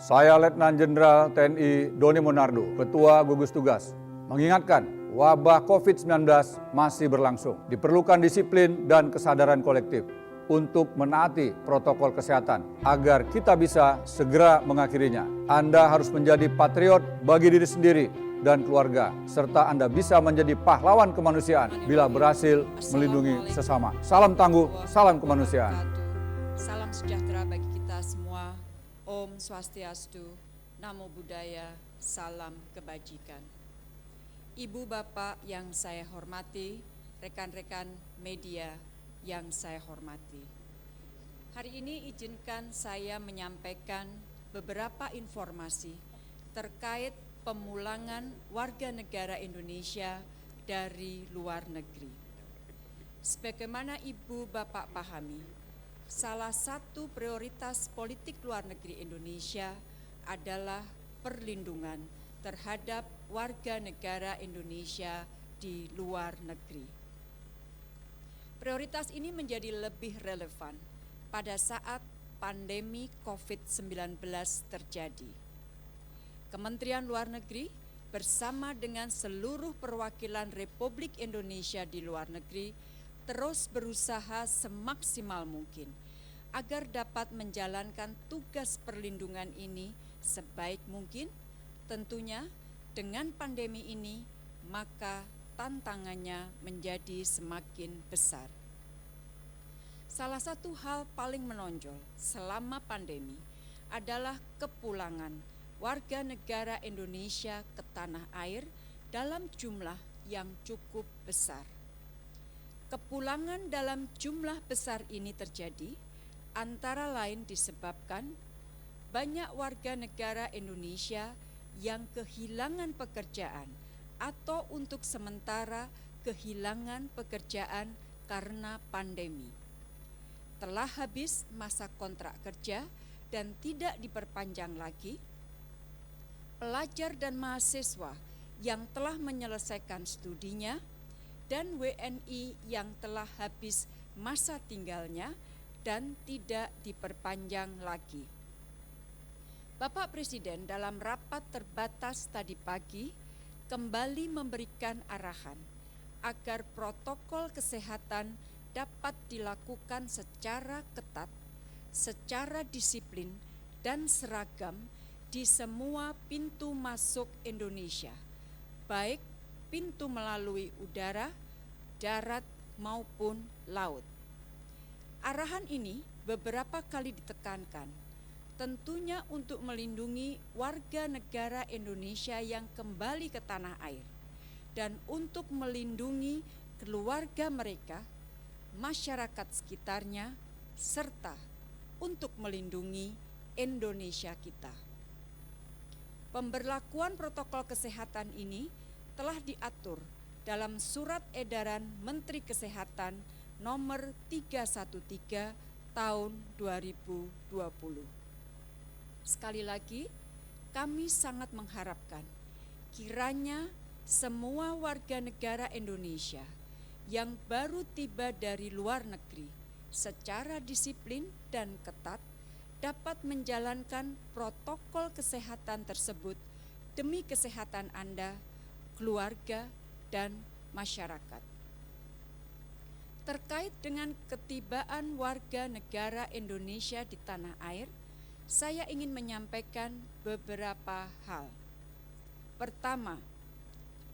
Saya Letnan Jenderal TNI Doni Monardo, Ketua Gugus Tugas, mengingatkan wabah COVID-19 masih berlangsung. Diperlukan disiplin dan kesadaran kolektif untuk menaati protokol kesehatan agar kita bisa segera mengakhirinya. Anda harus menjadi patriot bagi diri sendiri dan keluarga, serta Anda bisa menjadi pahlawan kemanusiaan bila berhasil melindungi sesama. Salam tangguh, salam kemanusiaan. Salam sejahtera bagi kita semua. Om Swastiastu, Namo Buddhaya, salam kebajikan. Ibu bapak yang saya hormati, rekan-rekan media yang saya hormati. Hari ini izinkan saya menyampaikan beberapa informasi terkait pemulangan warga negara Indonesia dari luar negeri. Sebagaimana ibu bapak pahami, salah satu prioritas politik luar negeri Indonesia adalah perlindungan terhadap warga negara Indonesia di luar negeri. Prioritas ini menjadi lebih relevan pada saat pandemi COVID-19 terjadi. Kementerian Luar Negeri bersama dengan seluruh perwakilan Republik Indonesia di luar negeri terus berusaha semaksimal mungkin agar dapat menjalankan tugas perlindungan ini sebaik mungkin. Tentunya dengan pandemi ini maka tantangannya menjadi semakin besar. Salah satu hal paling menonjol selama pandemi adalah kepulangan warga negara Indonesia ke tanah air dalam jumlah yang cukup besar. Kepulangan dalam jumlah besar ini terjadi antara lain disebabkan banyak warga negara Indonesia yang kehilangan pekerjaan atau untuk sementara kehilangan pekerjaan karena pandemi. Telah habis masa kontrak kerja dan tidak diperpanjang lagi, pelajar dan mahasiswa yang telah menyelesaikan studinya dan WNI yang telah habis masa tinggalnya dan tidak diperpanjang lagi. Bapak Presiden dalam rapat terbatas tadi pagi kembali memberikan arahan agar protokol kesehatan dapat dilakukan secara ketat, secara disiplin dan seragam di semua pintu masuk Indonesia, baik pintu melalui udara, darat maupun laut. Arahan ini beberapa kali ditekankan, tentunya untuk melindungi warga negara Indonesia yang kembali ke tanah air dan untuk melindungi keluarga mereka, masyarakat sekitarnya, serta untuk melindungi Indonesia kita. Pemberlakuan protokol kesehatan ini telah diatur dalam Surat Edaran Menteri Kesehatan nomor 313 tahun 2020. Sekali lagi, kami sangat mengharapkan kiranya semua warga negara Indonesia yang baru tiba dari luar negeri secara disiplin dan ketat dapat menjalankan protokol kesehatan tersebut demi kesehatan Anda, keluarga, dan masyarakat. Terkait dengan ketibaan warga negara Indonesia di tanah air, saya ingin menyampaikan beberapa hal. Pertama,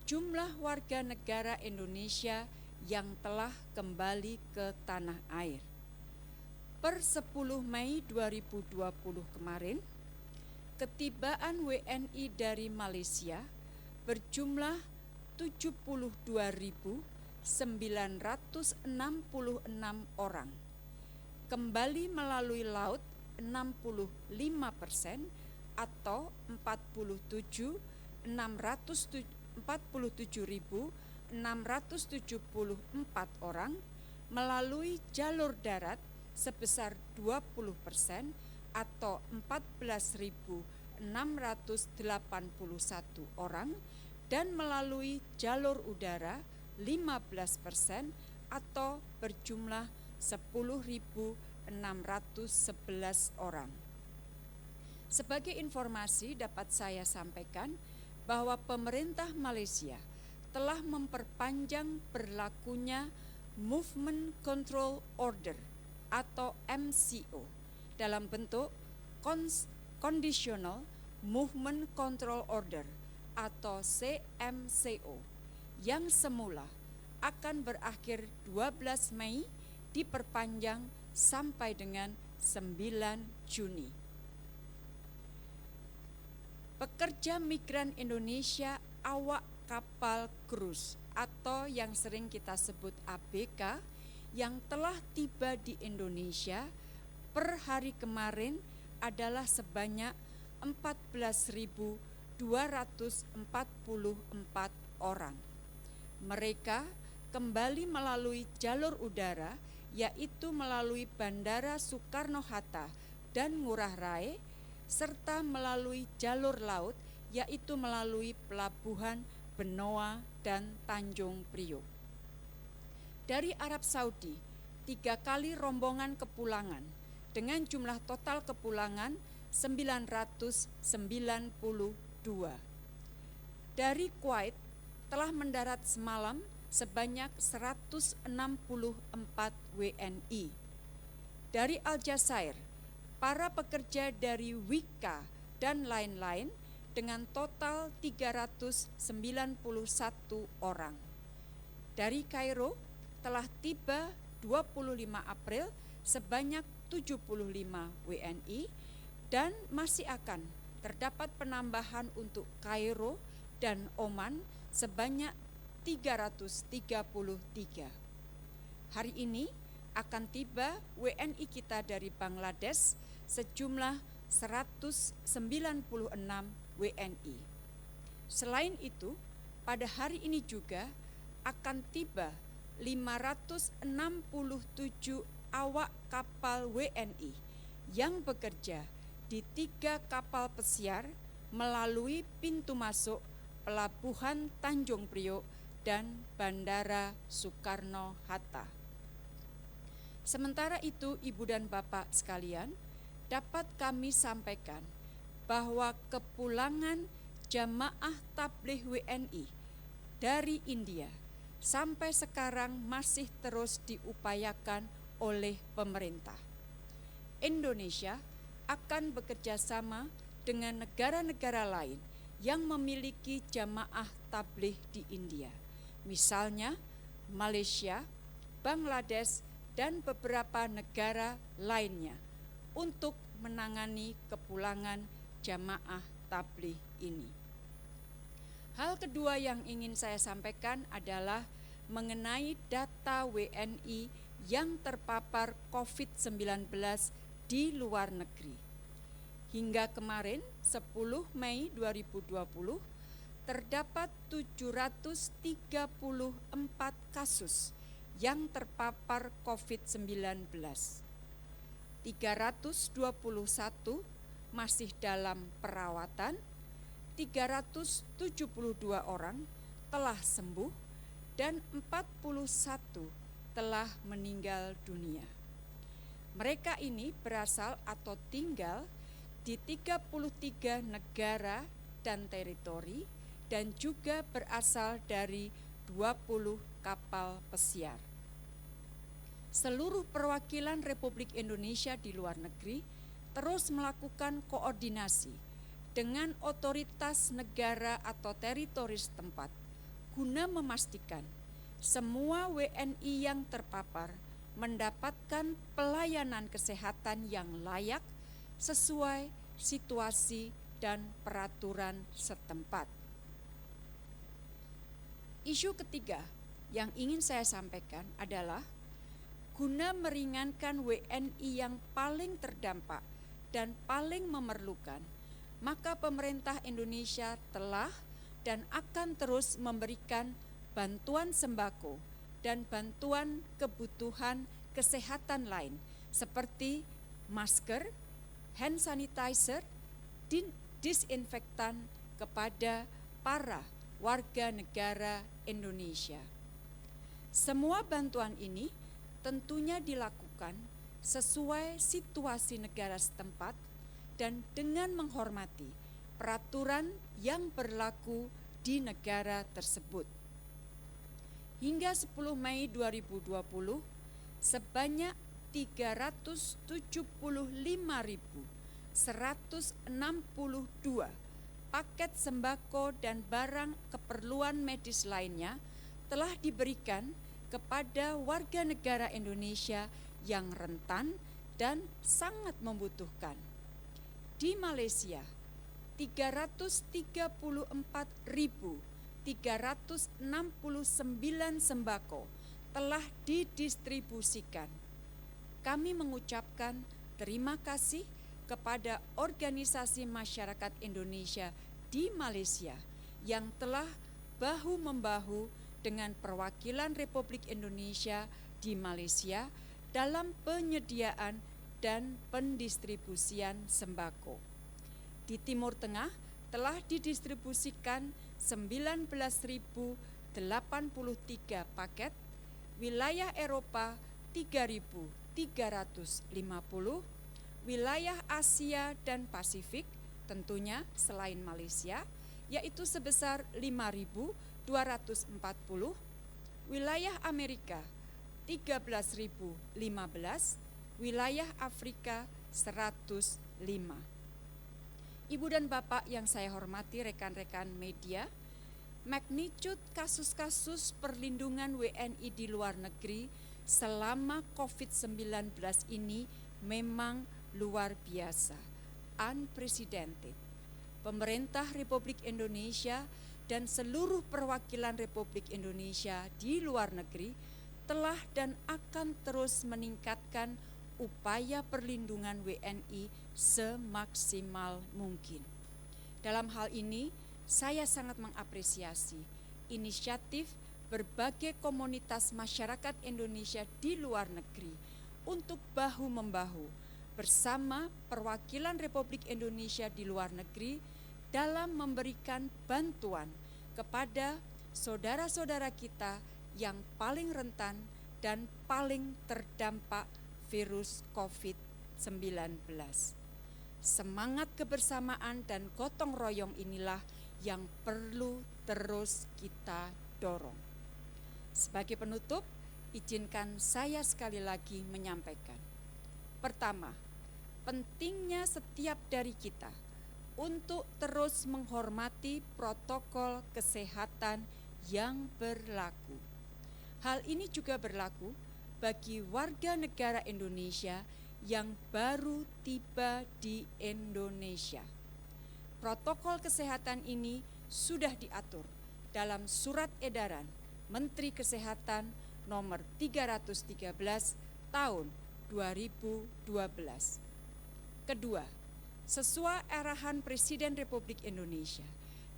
jumlah warga negara Indonesia yang telah kembali ke tanah air. Per 10 Mei 2020 kemarin, ketibaan WNI dari Malaysia berjumlah 72.966 orang. Kembali melalui laut 65% atau 47.674 orang, melalui jalur darat sebesar 20% atau 14.681 orang, dan melalui jalur udara 15% atau berjumlah 10.611 orang. Sebagai informasi dapat saya sampaikan bahwa pemerintah Malaysia telah memperpanjang berlakunya Movement Control Order atau MCO dalam bentuk Conditional Movement Control Order atau CMCO yang semula akan berakhir 12 Mei diperpanjang sampai dengan 9 Juni. Pekerja migran Indonesia awak kapal krus atau yang sering kita sebut ABK yang telah tiba di Indonesia per hari kemarin adalah sebanyak 14.244 orang. Mereka kembali melalui jalur udara, yaitu melalui Bandara Soekarno-Hatta dan Ngurah Rai, serta melalui jalur laut, yaitu melalui Pelabuhan Benoa dan Tanjung Priok. Dari Arab Saudi, 3 kali rombongan kepulangan dengan jumlah total kepulangan 992. Dari Kuwait telah mendarat semalam sebanyak 164 WNI. Dari Aljazair, para pekerja dari Wika dan lain-lain dengan total 391 orang. Dari Kairo telah tiba 25 April sebanyak 75 WNI dan masih akan terdapat penambahan untuk Kairo dan Oman sebanyak 333. Hari ini akan tiba WNI kita dari Bangladesh sejumlah 196 WNI. Selain itu, pada hari ini juga akan tiba 567 awak kapal WNI yang bekerja di 3 kapal pesiar melalui pintu masuk Pelabuhan Tanjung Priok dan Bandara Soekarno-Hatta. Sementara itu, Ibu dan Bapak sekalian, dapat kami sampaikan bahwa kepulangan jamaah tabligh WNI dari India sampai sekarang masih terus diupayakan oleh pemerintah. Indonesia akan bekerja sama dengan negara-negara lain yang memiliki jamaah tabligh di India, misalnya Malaysia, Bangladesh, dan beberapa negara lainnya untuk menangani kepulangan jamaah tabligh ini. Hal kedua yang ingin saya sampaikan adalah mengenai data WNI yang terpapar COVID-19 di luar negeri. Hingga kemarin 10 Mei 2020 terdapat 734 kasus yang terpapar COVID-19. 321 masih dalam perawatan, 372 orang telah sembuh, dan 41 telah meninggal dunia. Mereka ini berasal atau tinggal di 33 negara dan teritori dan juga berasal dari 20 kapal pesiar. Seluruh perwakilan Republik Indonesia di luar negeri terus melakukan koordinasi dengan otoritas negara atau teritori setempat guna memastikan semua WNI yang terpapar mendapatkan pelayanan kesehatan yang layak sesuai situasi dan peraturan setempat. Isu ketiga yang ingin saya sampaikan adalah guna meringankan WNI yang paling terdampak dan paling memerlukan, maka pemerintah Indonesia telah dan akan terus memberikan bantuan sembako dan bantuan kebutuhan kesehatan lain seperti masker, hand sanitizer, disinfektan kepada para warga negara Indonesia. Semua bantuan ini tentunya dilakukan sesuai situasi negara setempat dan dengan menghormati peraturan yang berlaku di negara tersebut. Hingga 10 Mei 2020, sebanyak 375.162 paket sembako dan barang keperluan medis lainnya telah diberikan kepada warga negara Indonesia yang rentan dan sangat membutuhkan. Di Malaysia, 334.369 sembako telah didistribusikan. Kami mengucapkan terima kasih kepada organisasi masyarakat Indonesia di Malaysia yang telah bahu-membahu dengan perwakilan Republik Indonesia di Malaysia dalam penyediaan dan pendistribusian sembako. Di Timur Tengah telah didistribusikan 19.083 paket, wilayah Eropa 3.350, wilayah Asia dan Pasifik tentunya selain Malaysia yaitu sebesar 5.240, wilayah Amerika 13.015, wilayah Afrika 105. Ibu dan Bapak yang saya hormati, rekan-rekan media, magnitude kasus-kasus perlindungan WNI di luar negeri selama COVID-19 ini memang luar biasa, unprecedented. Pemerintah Republik Indonesia dan seluruh perwakilan Republik Indonesia di luar negeri telah dan akan terus meningkatkan upaya perlindungan WNI semaksimal mungkin. Dalam hal ini, saya sangat mengapresiasi inisiatif berbagai komunitas masyarakat Indonesia di luar negeri untuk bahu-membahu bersama perwakilan Republik Indonesia di luar negeri dalam memberikan bantuan kepada saudara-saudara kita yang paling rentan dan paling terdampak virus COVID-19. Semangat kebersamaan dan gotong royong inilah yang perlu terus kita dorong. Sebagai penutup, izinkan saya sekali lagi menyampaikan. Pertama, pentingnya setiap dari kita untuk terus menghormati protokol kesehatan yang berlaku. Hal ini juga berlaku bagi warga negara Indonesia yang baru tiba di Indonesia. Protokol kesehatan ini sudah diatur dalam Surat Edaran Menteri Kesehatan nomor 313 tahun 2012. Kedua, sesuai arahan Presiden Republik Indonesia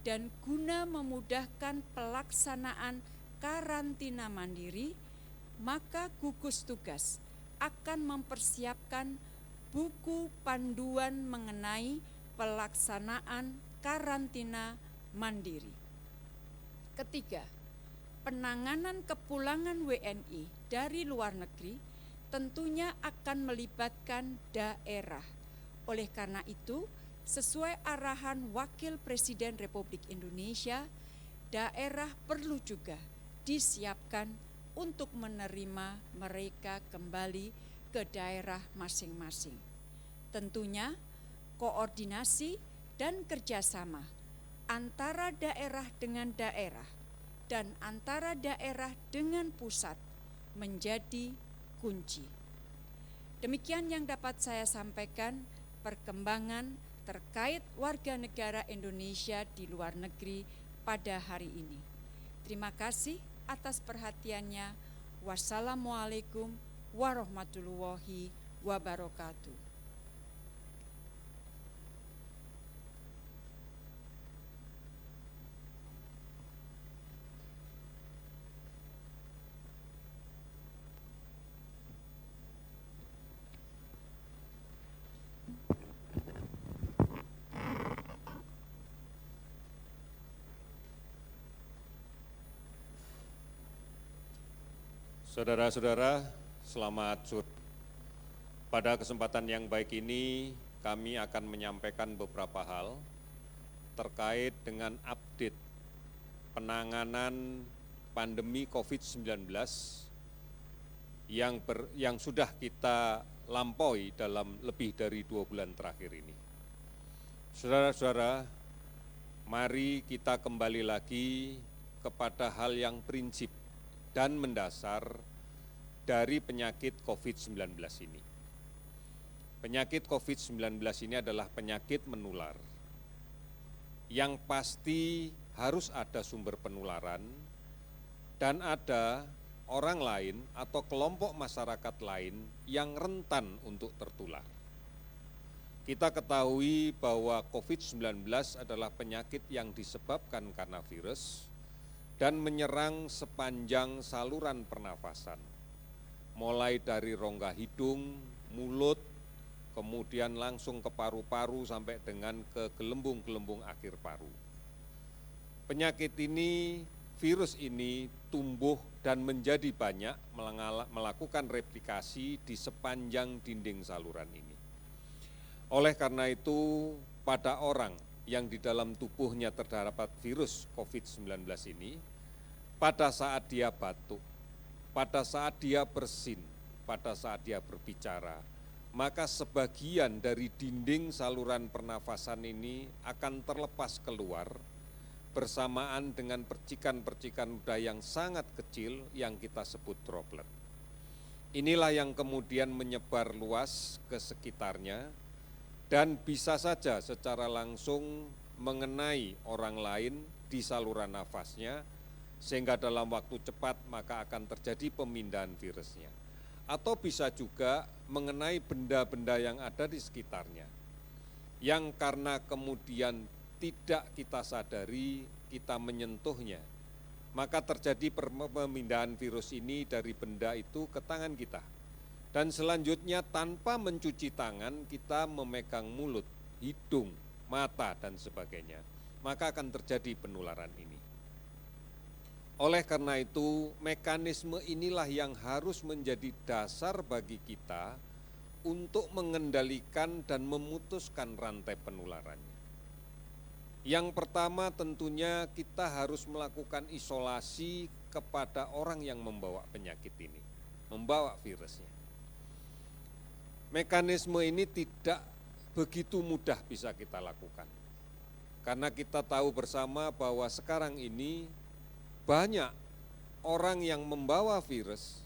dan guna memudahkan pelaksanaan karantina mandiri, maka gugus tugas akan mempersiapkan buku panduan mengenai pelaksanaan karantina mandiri. Ketiga, penanganan kepulangan WNI dari luar negeri tentunya akan melibatkan daerah. Oleh karena itu, sesuai arahan Wakil Presiden Republik Indonesia, daerah perlu juga disiapkan untuk menerima mereka kembali ke daerah masing-masing. Tentunya koordinasi dan kerjasama antara daerah dengan daerah dan antara daerah dengan pusat menjadi kunci. Demikian yang dapat saya sampaikan perkembangan terkait warga negara Indonesia di luar negeri pada hari ini. Terima kasih atas perhatiannya. Wassalamualaikum warahmatullahi wabarakatuh. Saudara-saudara, selamat sore. Pada kesempatan yang baik ini, kami akan menyampaikan beberapa hal terkait dengan update penanganan pandemi COVID-19 yang sudah kita lampaui dalam lebih dari 2 bulan terakhir ini. Saudara-saudara, mari kita kembali lagi kepada hal yang prinsip dan mendasar dari penyakit COVID-19 ini. Penyakit COVID-19 ini adalah penyakit menular yang pasti harus ada sumber penularan dan ada orang lain atau kelompok masyarakat lain yang rentan untuk tertular. Kita ketahui bahwa COVID-19 adalah penyakit yang disebabkan karena virus dan menyerang sepanjang saluran pernafasan, mulai dari rongga hidung, mulut, kemudian langsung ke paru-paru sampai dengan ke gelembung-gelembung akhir paru. Penyakit ini, virus ini tumbuh dan menjadi banyak melakukan replikasi di sepanjang dinding saluran ini. Oleh karena itu, pada orang yang di dalam tubuhnya terdapat virus COVID-19 ini, pada saat dia batuk, pada saat dia bersin, pada saat dia berbicara, maka sebagian dari dinding saluran pernafasan ini akan terlepas keluar bersamaan dengan percikan-percikan udara yang sangat kecil yang kita sebut droplet. Inilah yang kemudian menyebar luas ke sekitarnya dan bisa saja secara langsung mengenai orang lain di saluran nafasnya sehingga dalam waktu cepat maka akan terjadi pemindahan virusnya. Atau bisa juga mengenai benda-benda yang ada di sekitarnya yang karena kemudian tidak kita sadari, kita menyentuhnya, maka terjadi pemindahan virus ini dari benda itu ke tangan kita. Dan selanjutnya tanpa mencuci tangan, kita memegang mulut, hidung, mata, dan sebagainya, maka akan terjadi penularan ini. Oleh karena itu, mekanisme inilah yang harus menjadi dasar bagi kita untuk mengendalikan dan memutuskan rantai penularannya. Yang pertama tentunya kita harus melakukan isolasi kepada orang yang membawa penyakit ini, membawa virusnya. Mekanisme ini tidak begitu mudah bisa kita lakukan. Karena kita tahu bersama bahwa sekarang ini banyak orang yang membawa virus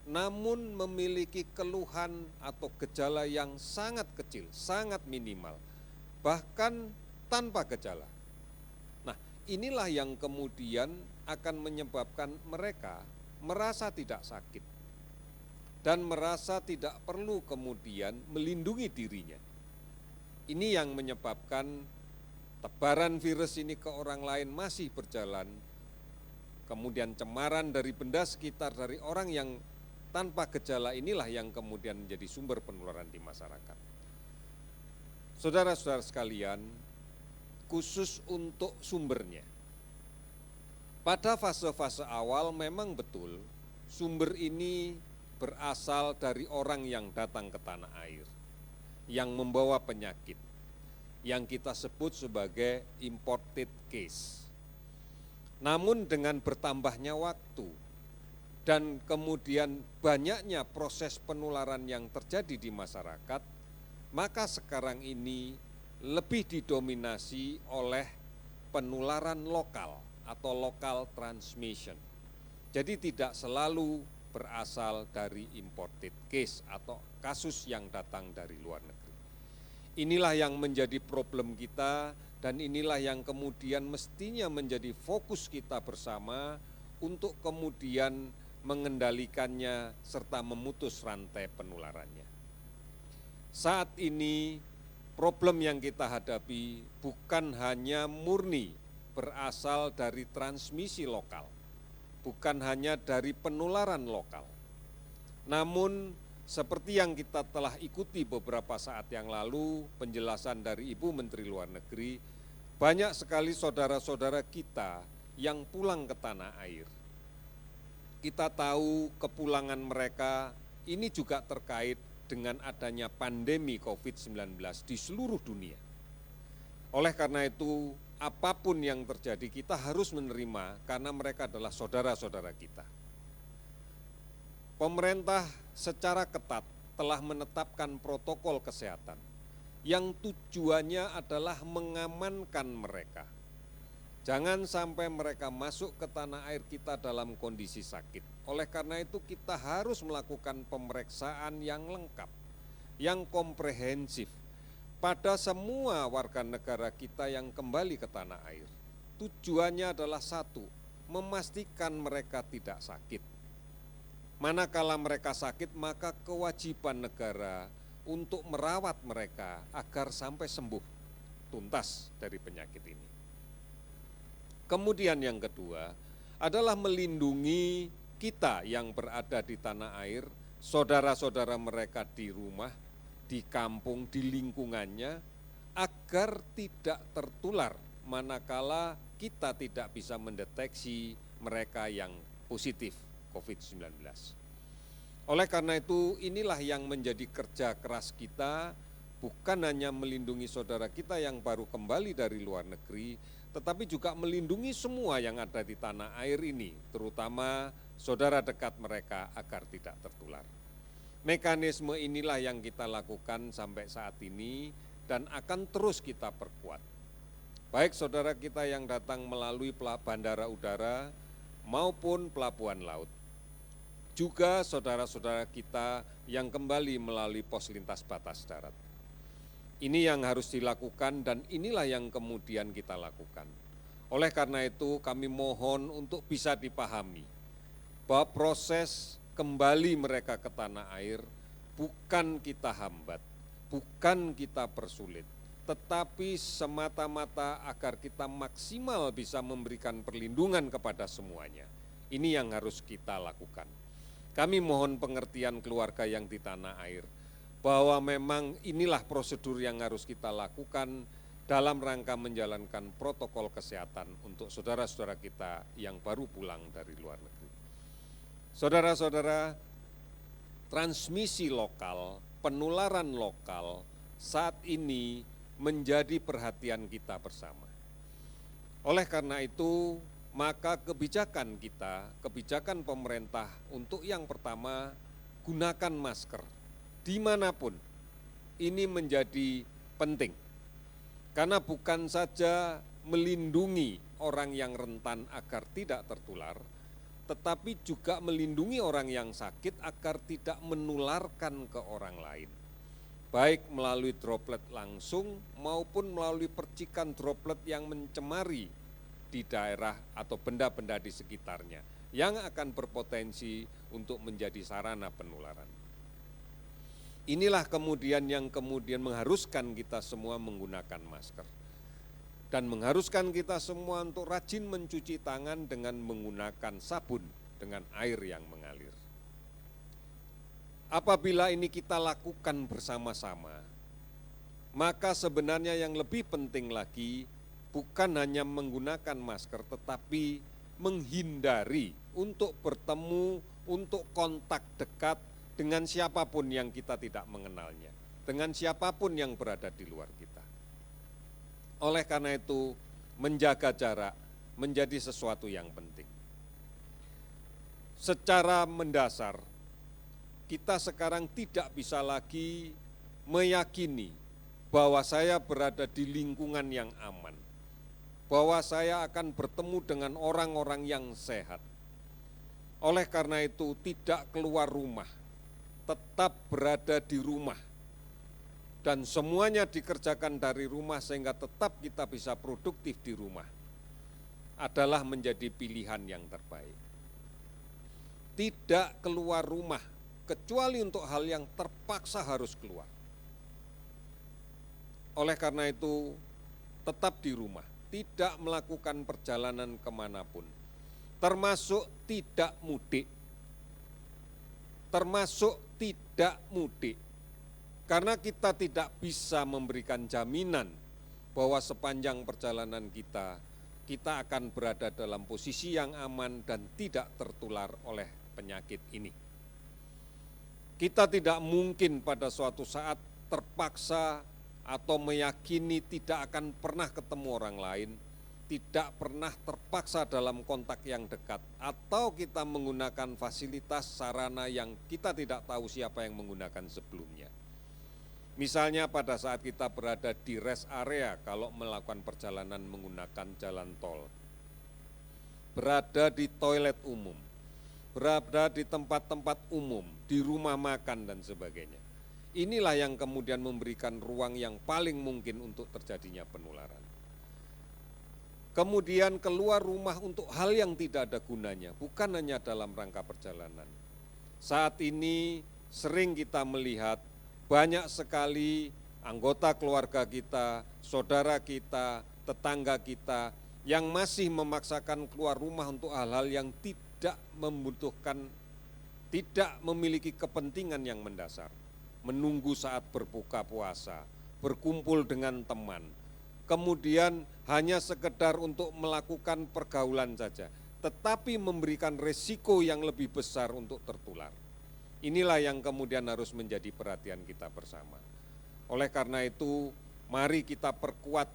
namun memiliki keluhan atau gejala yang sangat kecil, sangat minimal, bahkan tanpa gejala. Nah, inilah yang kemudian akan menyebabkan mereka merasa tidak sakit dan merasa tidak perlu kemudian melindungi dirinya. Ini yang menyebabkan tebaran virus ini ke orang lain masih berjalan, kemudian cemaran dari benda sekitar dari orang yang tanpa gejala inilah yang kemudian menjadi sumber penularan di masyarakat. Saudara-saudara sekalian, khusus untuk sumbernya. Pada fase-fase awal memang betul sumber ini berasal dari orang yang datang ke tanah air, yang membawa penyakit, yang kita sebut sebagai imported case. Namun dengan bertambahnya waktu dan kemudian banyaknya proses penularan yang terjadi di masyarakat, maka sekarang ini lebih didominasi oleh penularan lokal atau local transmission. Jadi tidak selalu berasal dari imported case atau kasus yang datang dari luar negeri. Inilah yang menjadi problem kita dan inilah yang kemudian mestinya menjadi fokus kita bersama untuk kemudian mengendalikannya serta memutus rantai penularannya. Saat ini problem yang kita hadapi bukan hanya murni berasal dari transmisi lokal, bukan hanya dari penularan lokal. Namun seperti yang kita telah ikuti beberapa saat yang lalu, penjelasan dari Ibu Menteri Luar Negeri, banyak sekali saudara-saudara kita yang pulang ke tanah air. Kita tahu kepulangan mereka ini juga terkait dengan adanya pandemi COVID-19 di seluruh dunia. Oleh karena itu, apapun yang terjadi kita harus menerima karena mereka adalah saudara-saudara kita. Pemerintah secara ketat telah menetapkan protokol kesehatan yang tujuannya adalah mengamankan mereka. Jangan sampai mereka masuk ke tanah air kita dalam kondisi sakit. Oleh karena itu kita harus melakukan pemeriksaan yang lengkap, yang komprehensif pada semua warga negara kita yang kembali ke tanah air. Tujuannya adalah satu, memastikan mereka tidak sakit. Manakala mereka sakit, maka kewajiban negara untuk merawat mereka agar sampai sembuh tuntas dari penyakit ini. Kemudian yang kedua adalah melindungi kita yang berada di tanah air, saudara-saudara mereka di rumah, di kampung, di lingkungannya, agar tidak tertular manakala kita tidak bisa mendeteksi mereka yang positif COVID-19. Oleh karena itu, inilah yang menjadi kerja keras kita, bukan hanya melindungi saudara kita yang baru kembali dari luar negeri, tetapi juga melindungi semua yang ada di tanah air ini, terutama saudara dekat mereka agar tidak tertular. Mekanisme inilah yang kita lakukan sampai saat ini dan akan terus kita perkuat. Baik saudara kita yang datang melalui bandara udara maupun pelabuhan laut. Juga saudara-saudara kita yang kembali melalui pos lintas batas darat. Ini yang harus dilakukan dan inilah yang kemudian kita lakukan. Oleh karena itu kami mohon untuk bisa dipahami bahwa proses kembali mereka ke tanah air bukan kita hambat, bukan kita persulit, tetapi semata-mata agar kita maksimal bisa memberikan perlindungan kepada semuanya. Ini yang harus kita lakukan. Kami mohon pengertian keluarga yang di tanah air, bahwa memang inilah prosedur yang harus kita lakukan dalam rangka menjalankan protokol kesehatan untuk saudara-saudara kita yang baru pulang dari luar negeri. Saudara-saudara, transmisi lokal, penularan lokal saat ini menjadi perhatian kita bersama. Oleh karena itu, maka kebijakan kita, kebijakan pemerintah untuk yang pertama, gunakan masker dimanapun, ini menjadi penting. Karena bukan saja melindungi orang yang rentan agar tidak tertular, tetapi juga melindungi orang yang sakit agar tidak menularkan ke orang lain. Baik melalui droplet langsung maupun melalui percikan droplet yang mencemari di daerah atau benda-benda di sekitarnya, yang akan berpotensi untuk menjadi sarana penularan. Inilah kemudian yang mengharuskan kita semua menggunakan masker. Dan mengharuskan kita semua untuk rajin mencuci tangan dengan menggunakan sabun dengan air yang mengalir. Apabila ini kita lakukan bersama-sama, maka sebenarnya yang lebih penting lagi bukan hanya menggunakan masker, tetapi menghindari untuk bertemu, untuk kontak dekat dengan siapapun yang kita tidak mengenalnya, dengan siapapun yang berada di luar kita. Oleh karena itu, menjaga jarak menjadi sesuatu yang penting. Secara mendasar, kita sekarang tidak bisa lagi meyakini bahwa saya berada di lingkungan yang aman, bahwa saya akan bertemu dengan orang-orang yang sehat. Oleh karena itu, tidak keluar rumah, tetap berada di rumah, dan semuanya dikerjakan dari rumah sehingga tetap kita bisa produktif di rumah, adalah menjadi pilihan yang terbaik. Tidak keluar rumah, kecuali untuk hal yang terpaksa harus keluar. Oleh karena itu, tetap di rumah, tidak melakukan perjalanan kemanapun, termasuk tidak mudik. Karena kita tidak bisa memberikan jaminan bahwa sepanjang perjalanan kita akan berada dalam posisi yang aman dan tidak tertular oleh penyakit ini. Kita tidak mungkin pada suatu saat terpaksa atau meyakini tidak akan pernah ketemu orang lain, tidak pernah terpaksa dalam kontak yang dekat, atau kita menggunakan fasilitas sarana yang kita tidak tahu siapa yang menggunakan sebelumnya. Misalnya pada saat kita berada di rest area kalau melakukan perjalanan menggunakan jalan tol, berada di toilet umum, berada di tempat-tempat umum, di rumah makan dan sebagainya. Inilah yang kemudian memberikan ruang yang paling mungkin untuk terjadinya penularan. Kemudian keluar rumah untuk hal yang tidak ada gunanya, bukan hanya dalam rangka perjalanan. Saat ini sering kita melihat banyak sekali anggota keluarga kita, saudara kita, tetangga kita yang masih memaksakan keluar rumah untuk hal-hal yang tidak membutuhkan, tidak memiliki kepentingan yang mendasar. Menunggu saat berbuka puasa, berkumpul dengan teman, kemudian hanya sekedar untuk melakukan pergaulan saja, tetapi memberikan resiko yang lebih besar untuk tertular. Inilah yang kemudian harus menjadi perhatian kita bersama. Oleh karena itu, mari kita perkuat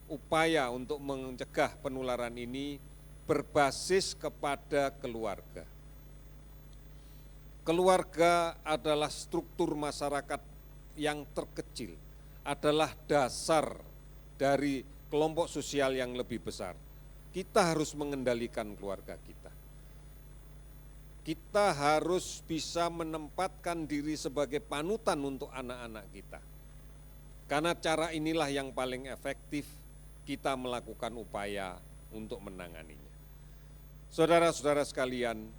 upaya untuk mencegah penularan ini berbasis kepada keluarga. Keluarga adalah struktur masyarakat yang terkecil, adalah dasar dari kelompok sosial yang lebih besar. Kita harus mengendalikan keluarga kita. Kita harus bisa menempatkan diri sebagai panutan untuk anak-anak kita. Karena cara inilah yang paling efektif kita melakukan upaya untuk menanganinya. Saudara-saudara sekalian,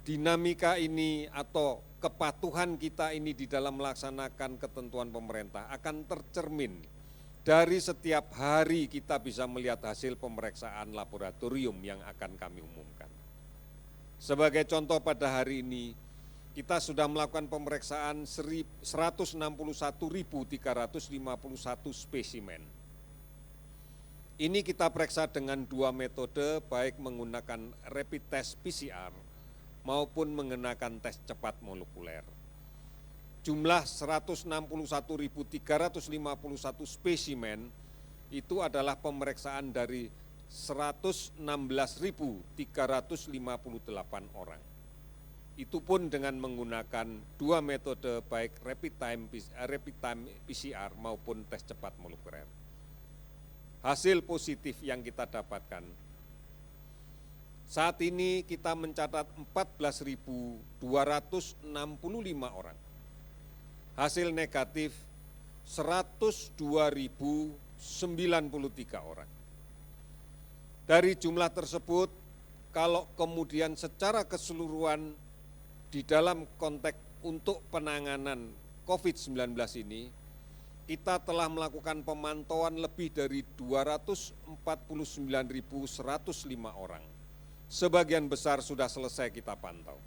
dinamika ini atau kepatuhan kita ini di dalam melaksanakan ketentuan pemerintah akan tercermin dari setiap hari kita bisa melihat hasil pemeriksaan laboratorium yang akan kami umumkan. Sebagai contoh pada hari ini, kita sudah melakukan pemeriksaan 161.351 spesimen. Ini kita periksa dengan dua metode, baik menggunakan rapid test PCR maupun menggunakan tes cepat molekuler. Jumlah 161.351 spesimen itu adalah pemeriksaan dari 116.358 orang. Itu pun dengan menggunakan dua metode baik rapid time PCR maupun tes cepat molekuler. Hasil positif yang kita dapatkan, saat ini kita mencatat 14.265 orang. Hasil negatif 102.093 orang. Dari jumlah tersebut, kalau kemudian secara keseluruhan di dalam konteks untuk penanganan COVID-19 ini, kita telah melakukan pemantauan lebih dari 249.105 orang. Sebagian besar sudah selesai kita pantau.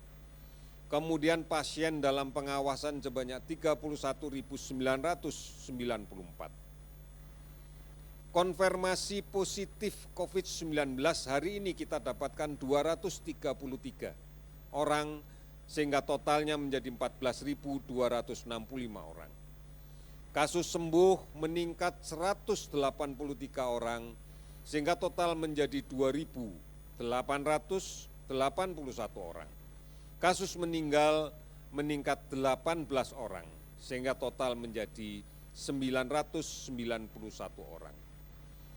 Kemudian pasien dalam pengawasan sebanyak 31.994. Konfirmasi positif COVID-19 hari ini kita dapatkan 233 orang, sehingga totalnya menjadi 14.265 orang. Kasus sembuh meningkat 183 orang, sehingga total menjadi 2.881 orang. Kasus meninggal meningkat 18 orang, sehingga total menjadi 991 orang.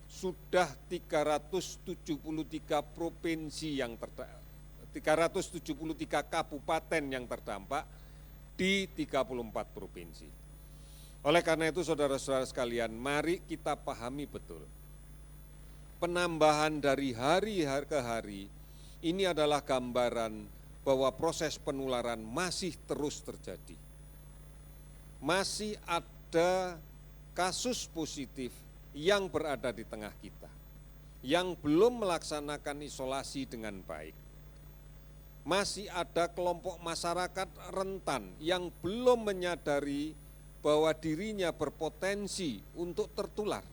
Sudah 373 provinsi yang 373 kabupaten yang terdampak di 34 provinsi. Oleh karena itu, saudara-saudara sekalian, mari kita pahami betul. Penambahan dari hari ke hari ini adalah gambaran bahwa proses penularan masih terus terjadi. Masih ada kasus positif yang berada di tengah kita, yang belum melaksanakan isolasi dengan baik. Masih ada kelompok masyarakat rentan yang belum menyadari bahwa dirinya berpotensi untuk tertular.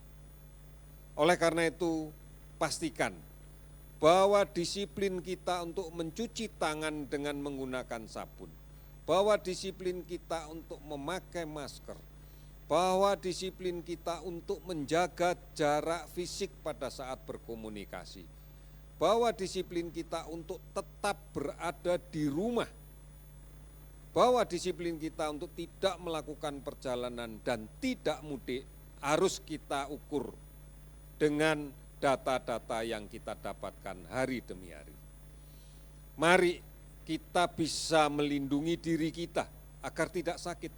Oleh karena itu, pastikan bahwa disiplin kita untuk mencuci tangan dengan menggunakan sabun, bahwa disiplin kita untuk memakai masker, bahwa disiplin kita untuk menjaga jarak fisik pada saat berkomunikasi, bahwa disiplin kita untuk tetap berada di rumah, bahwa disiplin kita untuk tidak melakukan perjalanan dan tidak mudik harus kita ukur dengan data-data yang kita dapatkan hari demi hari. Mari kita bisa melindungi diri kita agar tidak sakit.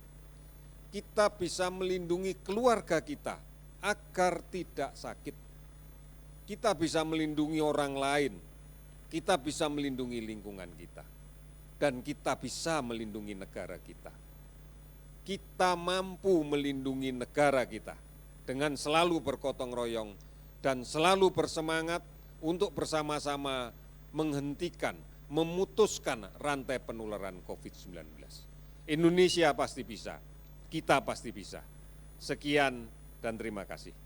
Kita bisa melindungi keluarga kita agar tidak sakit. Kita bisa melindungi orang lain, kita bisa melindungi lingkungan kita, dan kita bisa melindungi negara kita. Kita mampu melindungi negara kita dengan selalu bergotong royong dan selalu bersemangat untuk bersama-sama menghentikan, memutuskan rantai penularan COVID-19. Indonesia pasti bisa, kita pasti bisa. Sekian dan terima kasih.